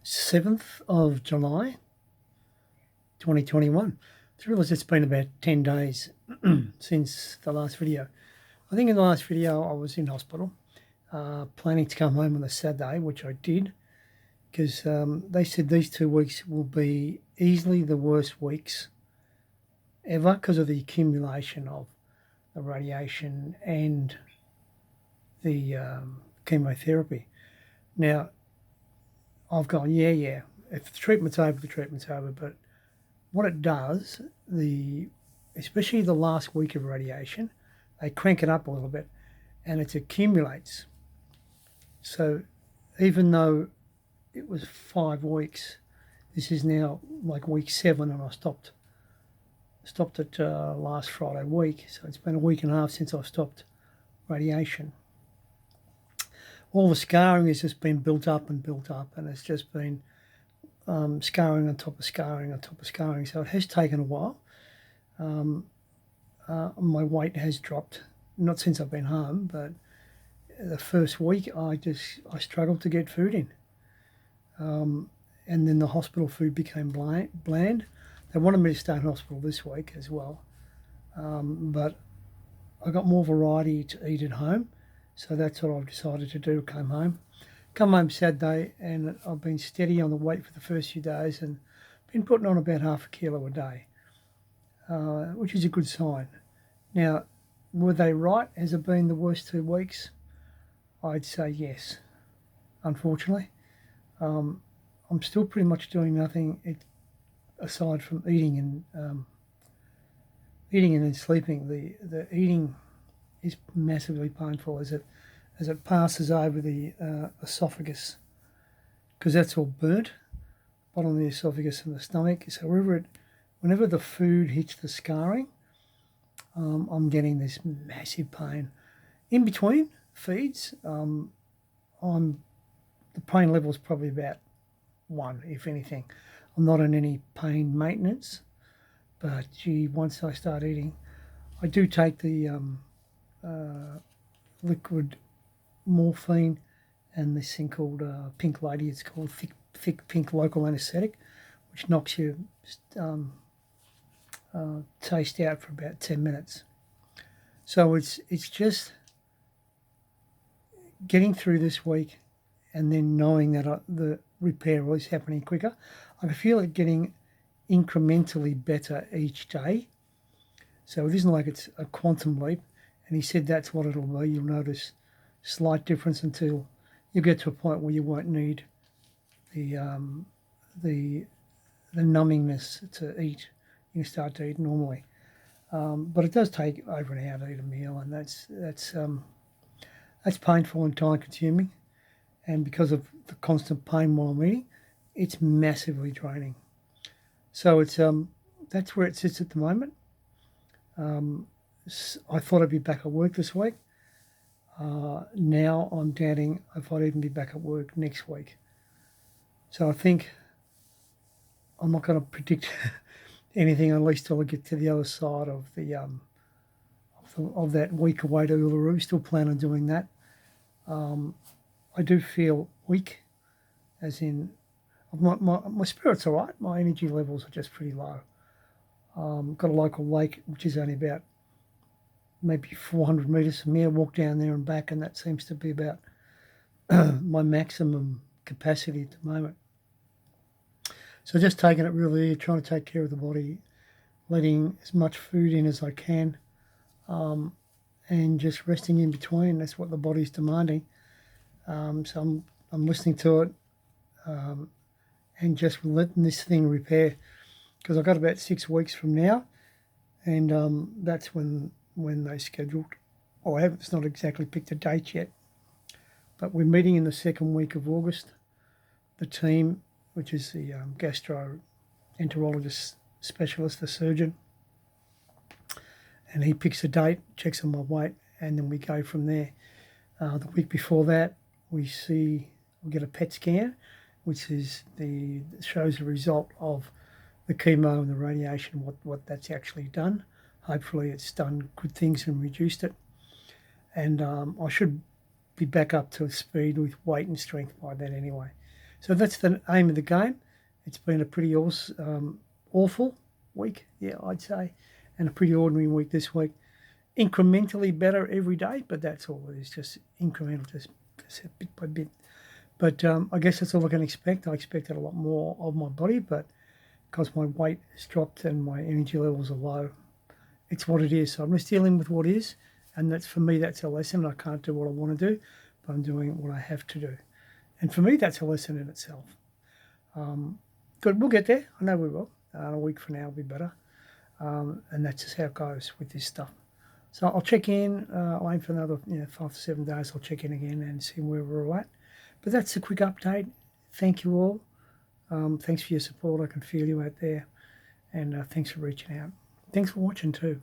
7th of July 2021. I realise it's been about 10 days since the last video. I think in the last video I was in hospital, planning to come home on a Saturday, which I did, because they said these 2 weeks will be easily the worst weeks ever because of the accumulation of the radiation and the chemotherapy. Now, I've gone, yeah, if the treatment's over, the treatment's over, but what it does, especially the last week of radiation, they crank it up a little bit and it accumulates. So even though it was 5 weeks, this is now like week 7, and I stopped it last Friday week. So it's been a week and a half since I've stopped radiation. All the scarring has just been built up, and it's just been scarring on top of scarring on top of scarring. So it has taken a while. My weight has dropped, not since I've been home, but the first week I struggled to get food in. And then the hospital food became bland. They wanted me to stay in hospital this week as well, but I got more variety to eat at home, so that's what I've decided to do. Come home Saturday, and I've been steady on the weight for the first few days and been putting on about half a kilo a day, which is a good sign. Now, were they right? Has it been the worst 2 weeks? I'd say yes, unfortunately. I'm still pretty much doing nothing aside from eating and then sleeping. The eating is massively painful as it passes over the esophagus, because that's all burnt, bottom of the esophagus and the stomach. So whenever the food hits the scarring, I'm getting this massive pain. In between feeds, the pain level is probably about 1, if anything. I'm not on any pain maintenance, but gee, once I start eating, I do take the liquid morphine and this thing called Pink Lady. It's called thick pink local anaesthetic, which knocks your taste out for about 10 minutes. So it's just getting through this week, and then knowing that the repair is happening quicker. I feel it getting incrementally better each day. So it isn't like it's a quantum leap. And he said that's what it'll be. You'll notice slight difference until you get to a point where you won't need the numbingness to eat. You can start to eat normally. But it does take over an hour to eat a meal, and that's painful and time consuming. And because of the constant pain while I'm eating, it's massively draining. So it's that's where it sits at the moment. I thought I'd be back at work this week. Now I'm doubting if I'd even be back at work next week. So I think I'm not going to predict anything, at least till I get to the other side of the of that week away to Uluru. Still plan on doing that. I do feel weak, as in my spirit's all right. My energy levels are just pretty low. Got a local lake, which is only about maybe 400 metres from here. Walk down there and back, and that seems to be about my maximum capacity at the moment. So just taking it really, trying to take care of the body, letting as much food in as I can, and just resting in between. That's what the body's demanding. So I'm listening to it, and just letting this thing repair, because I've got about 6 weeks from now, and that's when they scheduled. It's not exactly picked a date yet, but we're meeting in the second week of August. The team, which is the gastroenterologist specialist, the surgeon, and he picks a date, checks on my weight, and then we go from there. The week before that, we get a PET scan, which shows the result of the chemo and the radiation, what that's actually done. Hopefully it's done good things and reduced it. And I should be back up to speed with weight and strength by then anyway. So that's the aim of the game. It's been a pretty awful week, yeah, I'd say, and a pretty ordinary week this week. Incrementally better every day, but that's all it is, just incremental, just bit by bit. But I guess that's all I can expect. I expected a lot more of my body, but because my weight has dropped and my energy levels are low, it's what it is. So I'm just dealing with what is, and that's, for me, that's a lesson. I can't do what I want to do, but I'm doing what I have to do. And for me, that's a lesson in itself. Good, we'll get there. I know we will. A week from now will be better. And that's just how it goes with this stuff. So I'll check in. I'll aim for another 5 to 7 days. I'll check in again and see where we're at. But that's a quick update. Thank you all. Thanks for your support. I can feel you out there. And thanks for reaching out. Thanks for watching too.